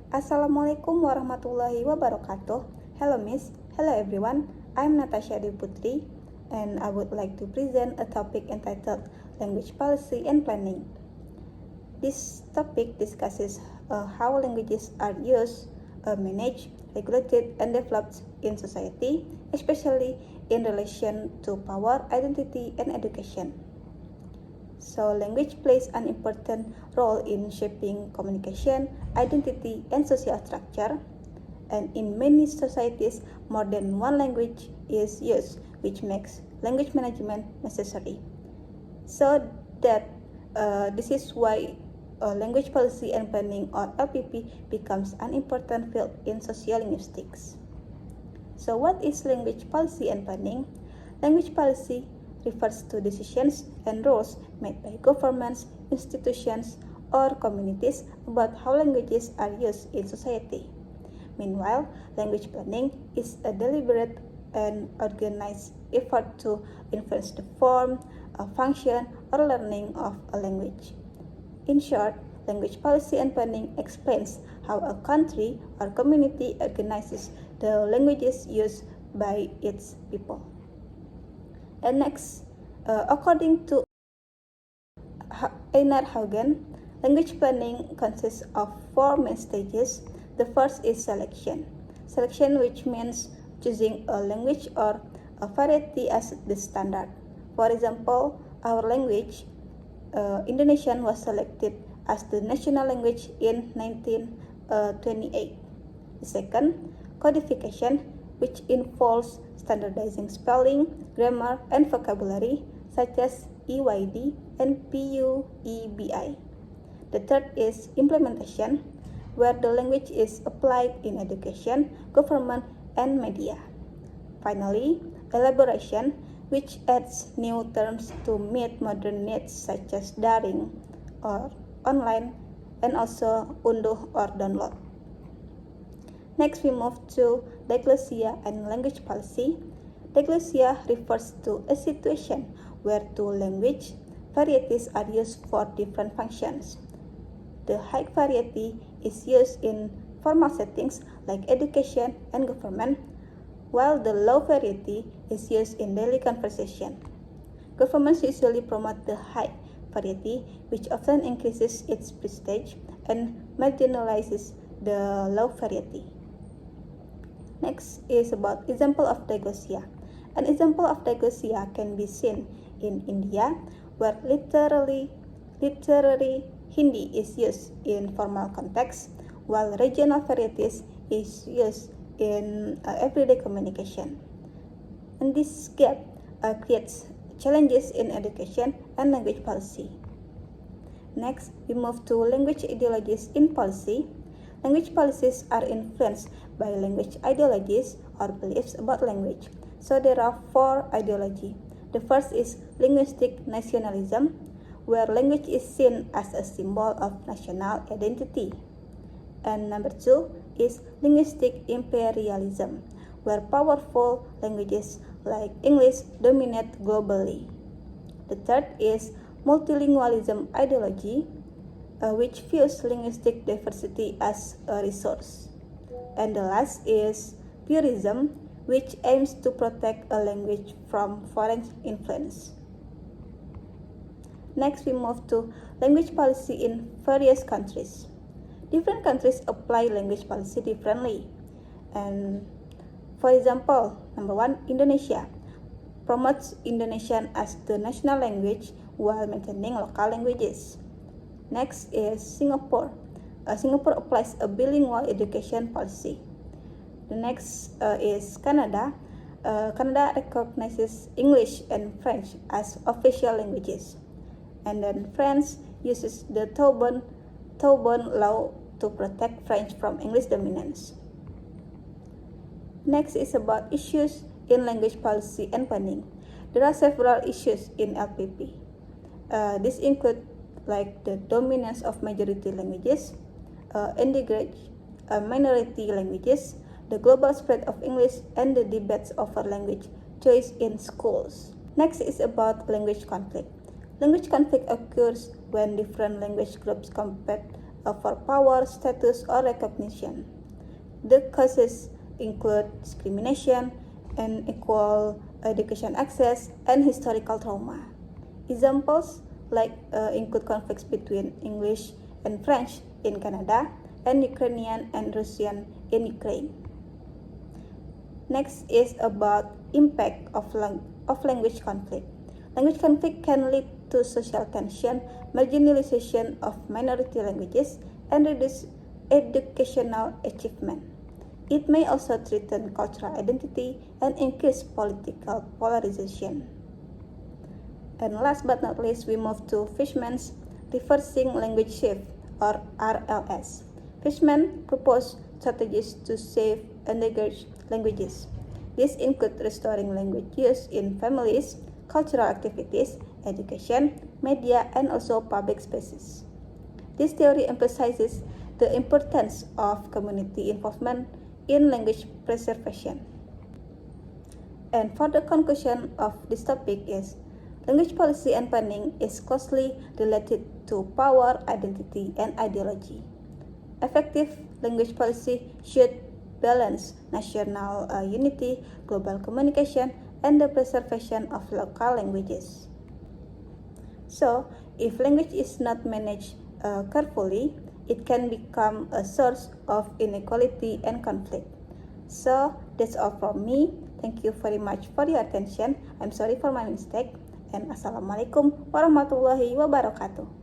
Assalamualaikum warahmatullahi wabarakatuh. Hello Miss, hello everyone. I'm Natasya Putri and I would like to present a topic entitled Language Policy and Planning. This topic discusses how languages are used, managed, regulated, and developed in society, especially in relation to power, identity, and education. So, language plays an important role in shaping communication, identity, and social structure. And in many societies, more than one language is used, which makes language management necessary. So that this is why language policy and planning, or LPP, becomes an important field in sociolinguistics. So what is language policy and planning? Language policy refers to decisions and rules made by governments, institutions, or communities about how languages are used in society. Meanwhile, language planning is a deliberate and organized effort to influence the form, function, or learning of a language. In short, language policy and planning explains how a country or community organizes the languages used by its people. And next, according to Einar Haugen, language planning consists of four main stages. The first is selection. Selection, which means choosing a language or a variety as the standard. For example, our language, Indonesian, was selected as the national language in 1928. The second, codification, which involves standardizing spelling, grammar, and vocabulary, such as EYD and PUEBI. The third is implementation, where the language is applied in education, government, and media. Finally, elaboration, which adds new terms to meet modern needs such as daring or online, and also unduh or download. Next, we move to diglossia and language policy. Diglossia refers to a situation where two language varieties are used for different functions. The high variety is used in formal settings like education and government, while the low variety is used in daily conversation. Governments usually promote the high variety, which often increases its prestige and marginalizes the low variety. Next is about example of diglossia. An example of diglossia can be seen in India, where literary Hindi is used in formal context, while regional varieties is used in everyday communication. And this gap creates challenges in education and language policy. Next, we move to language ideologies in policy. Language policies are influenced by language ideologies or beliefs about language. So there are four ideologies. The first is linguistic nationalism, where language is seen as a symbol of national identity. And number two is linguistic imperialism, where powerful languages like English dominate globally. The third is multilingualism ideology, which views linguistic diversity as a resource. And the last is purism, which aims to protect a language from foreign influence. Next, we move to language policy in various countries. Different countries apply language policy differently. And for example, number one, Indonesia promotes Indonesian as the national language while maintaining local languages. Next is Singapore. Singapore applies a bilingual education policy. The next is Canada. Canada recognizes English and French as official languages. And then France uses the Taubon law to protect French from English dominance. Next is about issues in language policy and planning. There are several issues in LPP. These include like the dominance of majority languages, endangered minority languages, the global spread of English, and the debates over language choice in schools. Next is about language conflict. Language conflict occurs when different language groups compete for power, status, or recognition. The causes include discrimination, unequal education access, and historical trauma. Examples include conflicts between English and French in Canada and Ukrainian and Russian in Ukraine. Next is about impact of language conflict. Language conflict can lead to social tension, marginalization of minority languages, and reduce educational achievement. It may also threaten cultural identity and increase political polarization. And last but not least, we move to Fishman's Reversing Language Shift, or RLS. Fishman proposed strategies to save endangered languages. These include restoring language use in families, cultural activities, education, media, and also public spaces. This theory emphasizes the importance of community involvement in language preservation. And for the conclusion of this topic is, language policy and planning is closely related to power, identity, and ideology. Effective language policy should balance national unity, global communication, and the preservation of local languages. So, if language is not managed carefully, it can become a source of inequality and conflict. So, that's all from me. Thank you very much for your attention. I'm sorry for my mistake. And Assalamualaikum warahmatullahi wabarakatuh.